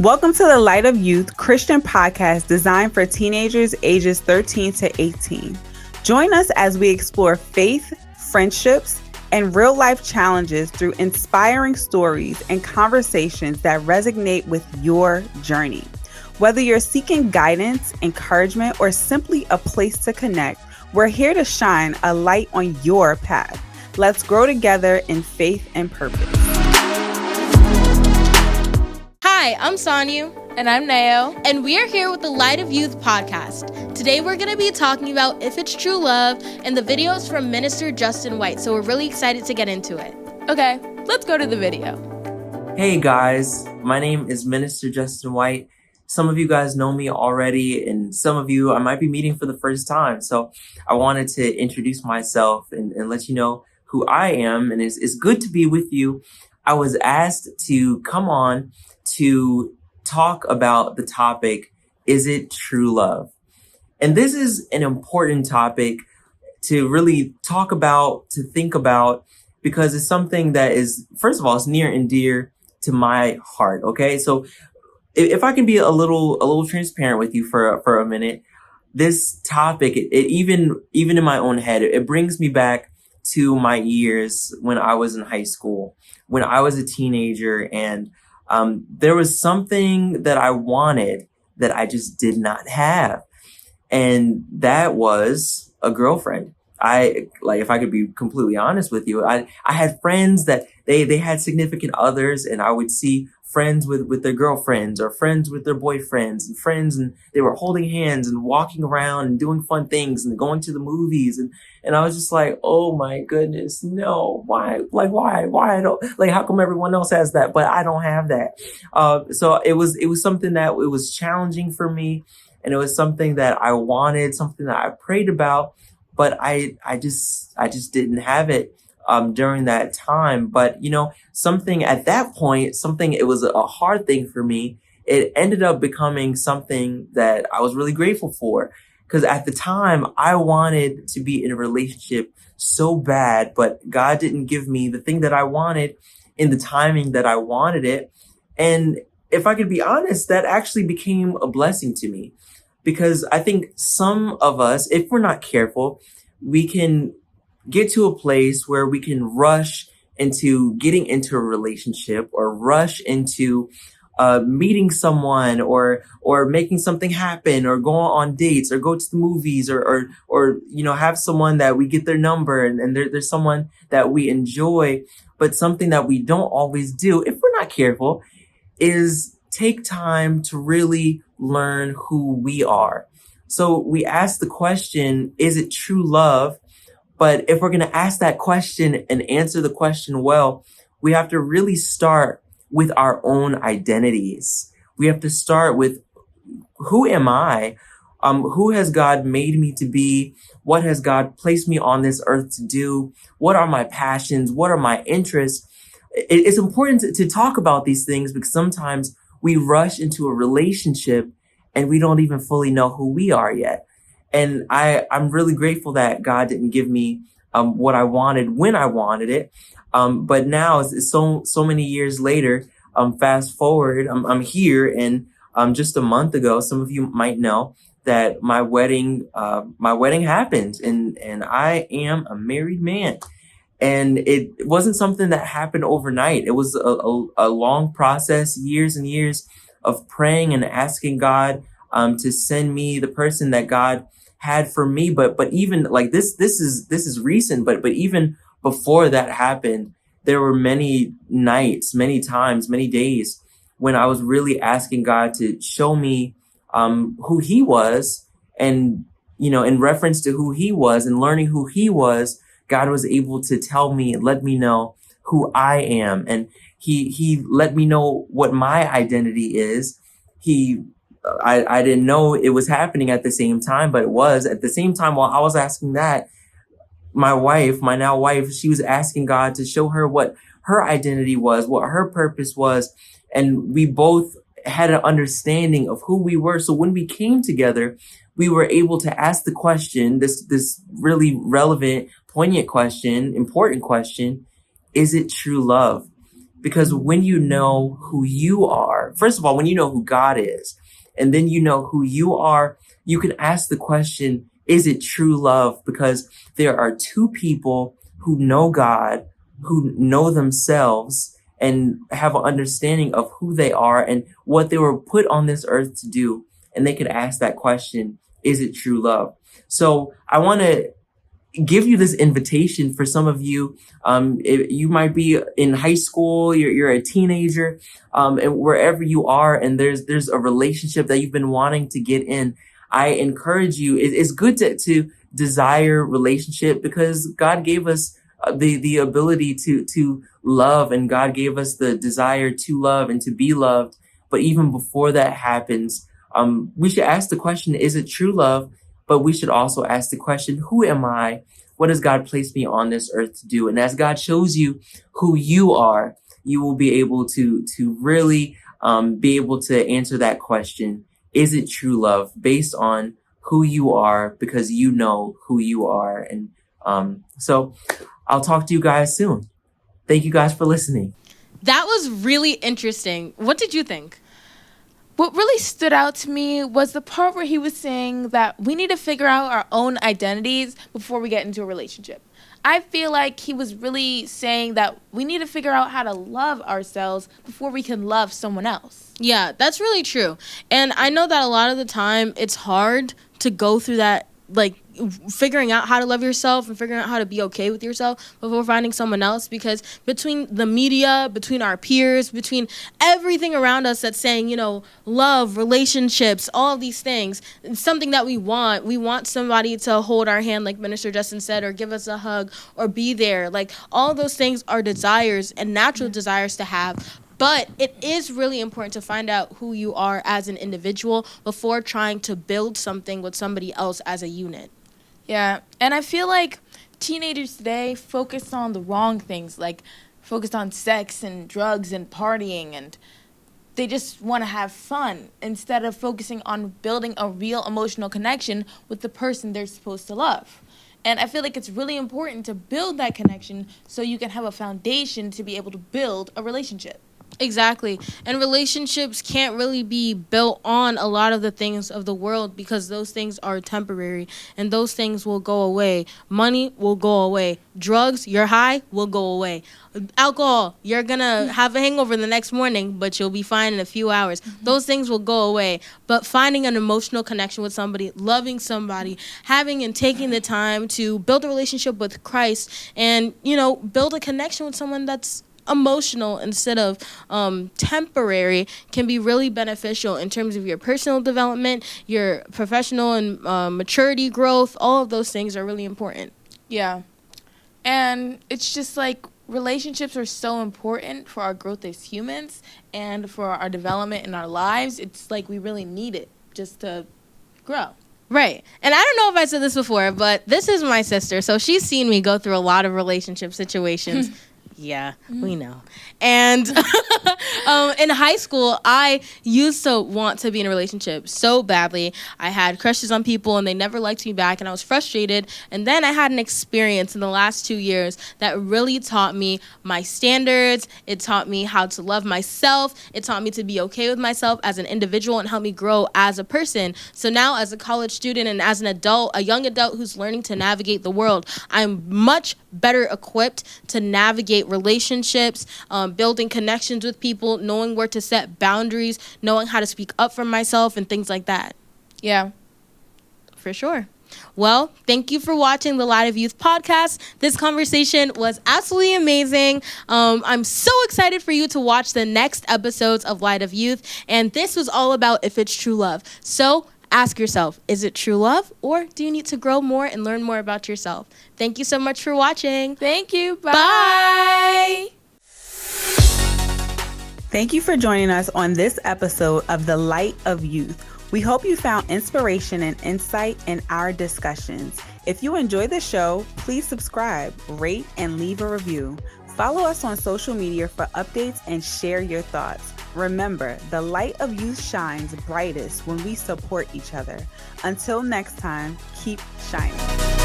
Welcome to the Light of Youth Christian podcast designed for teenagers ages 13 to 18. Join us as we explore faith, friendships, and real-life challenges through inspiring stories and conversations that resonate with your journey. Whether you're seeking guidance, encouragement, or simply a place to connect, we're here to shine a light on your path. Let's grow together in faith and purpose. Hi, I'm Ssanyu. And I'm Neo. And we are here with the Light of Youth podcast. Today we're going to be talking about If It's True Love, and the video is from Minister Justin White, so we're really excited to get into it. Okay, let's go to the video. Hey guys, my name is Minister Justin White. Some of you guys know me already, and some of you I might be meeting for the first time. So I wanted to introduce myself and let you know who I am, and it's good to be with you. I was asked to come on to talk about the topic, is it true love? And this is an important topic to really talk about, to think about, because it's something that is, first of all, it's near and dear to my heart. Okay. So if I can be a little transparent with you for a minute, this topic, it even in my own head, it brings me back to my years when I was in high school, when I was a teenager, and there was something that I wanted that I just did not have. And that was a girlfriend. If I could be completely honest with you, I had friends that they had significant others, and I would see friends with their girlfriends or friends with their boyfriends and friends, and they were holding hands and walking around and doing fun things and going to the movies. And I was just like, oh my goodness, no, why? I don't, how come everyone else has that, but I don't have that? So it was something that it was challenging for me. And it was something that I wanted, something that I prayed about, but I just didn't have it during that time. But something at that point, it was a hard thing for me. It ended up becoming something that I was really grateful for, because at the time I wanted to be in a relationship so bad, but God didn't give me the thing that I wanted in the timing that I wanted it. And if I could be honest, that actually became a blessing to me, because I think some of us, if we're not careful, we can get to a place where we can rush into getting into a relationship, or rush into meeting someone, or making something happen, or go on dates, or go to the movies, or have someone that we get their number, and there's someone that we enjoy. But something that we don't always do, if we're not careful, is take time to really learn who we are. So we ask the question, is it true love? But if we're going to ask that question and answer the question well, we have to really start with our own identities. We have to start with, who am I? Who has God made me to be? What has God placed me on this earth to do? What are my passions? What are my interests? It's important to talk about these things, because sometimes we rush into a relationship and we don't even fully know who we are yet. And I'm really grateful that God didn't give me what I wanted when I wanted it. But now, it's so many years later, fast forward, I'm here, and just a month ago, some of you might know that my wedding happened, and I am a married man. And it wasn't something that happened overnight. It was a long process, years and years of praying and asking God to send me the person that God had for me. But even this is recent, but even before that happened, there were many nights, many times, many days when I was really asking God to show me who He was. And in reference to who He was and learning who He was, God was able to tell me and let me know who I am. And he let me know what my identity is. I didn't know it was happening at the same time, but it was. At the same time, while I was asking that, my now wife, she was asking God to show her what her identity was, what her purpose was. And we both had an understanding of who we were. So when we came together, we were able to ask the question, this really relevant, poignant question, important question, is it true love? Because when you know who you are, first of all, when you know who God is, and then you know who you are, you can ask the question, is it true love? Because there are two people who know God, who know themselves, and have an understanding of who they are and what they were put on this earth to do. And they could ask that question, is it true love? So I want to give you this invitation for some of you. You might be in high school, you're a teenager, and wherever you are, and there's a relationship that you've been wanting to get in. I encourage you. It's good to desire relationship, because God gave us the ability to love, and God gave us the desire to love and to be loved. But even before that happens, we should ask the question, is it true love? But we should also ask the question, who am I? What has God placed me on this earth to do? And as God shows you who you are, you will be able to really be able to answer that question. Is it true love, based on who you are, because you know who you are? And so I'll talk to you guys soon. Thank you guys for listening. That was really interesting. What did you think? What really stood out to me was the part where he was saying that we need to figure out our own identities before we get into a relationship. I feel like he was really saying that we need to figure out how to love ourselves before we can love someone else. Yeah, that's really true. And I know that a lot of the time it's hard to go through that, like figuring out how to love yourself and figuring out how to be okay with yourself before finding someone else, because between the media, between our peers, between everything around us that's saying, love, relationships, all of these things, it's something that we want somebody to hold our hand, like Minister Justin said, or give us a hug, or be there. Like, all those things are desires and natural desires to have. But it is really important to find out who you are as an individual before trying to build something with somebody else as a unit. Yeah, and I feel like teenagers today focus on the wrong things, like focus on sex and drugs and partying, and they just want to have fun instead of focusing on building a real emotional connection with the person they're supposed to love. And I feel like it's really important to build that connection so you can have a foundation to be able to build a relationship. Exactly. And relationships can't really be built on a lot of the things of the world, because those things are temporary and those things will go away. Money will go away. Drugs, you're high, will go away. Alcohol, you're going to have a hangover the next morning, but you'll be fine in a few hours. Those things will go away. But finding an emotional connection with somebody, loving somebody, having and taking the time to build a relationship with Christ and, build a connection with someone that's emotional instead of temporary can be really beneficial in terms of your personal development, your professional and maturity growth. All of those things are really important. Yeah. And it's just like relationships are so important for our growth as humans and for our development in our lives. It's like we really need it just to grow. Right. And I don't know if I said this before, but this is my sister. So she's seen me go through a lot of relationship situations. Yeah, we know. And in high school, I used to want to be in a relationship so badly. I had crushes on people and they never liked me back, and I was frustrated. And then I had an experience in the last 2 years that really taught me my standards. It taught me how to love myself. It taught me to be okay with myself as an individual and help me grow as a person. So now as a college student and as an adult, a young adult who's learning to navigate the world, I'm much better equipped to navigate relationships, building connections with people, knowing where to set boundaries, knowing how to speak up for myself and things like that. Yeah, for sure. Well, thank you for watching the Light of Youth podcast. This conversation was absolutely amazing. I'm so excited for you to watch the next episodes of Light of Youth. And this was all about if it's true love. So ask yourself, is it true love, or do you need to grow more and learn more about yourself? Thank you so much for watching. Thank you. Bye. Thank you for joining us on this episode of The Light of Youth. We hope you found inspiration and insight in our discussions. If you enjoy the show, please subscribe, rate, and leave a review. Follow us on social media for updates and share your thoughts. Remember, the light of youth shines brightest when we support each other. Until next time, keep shining.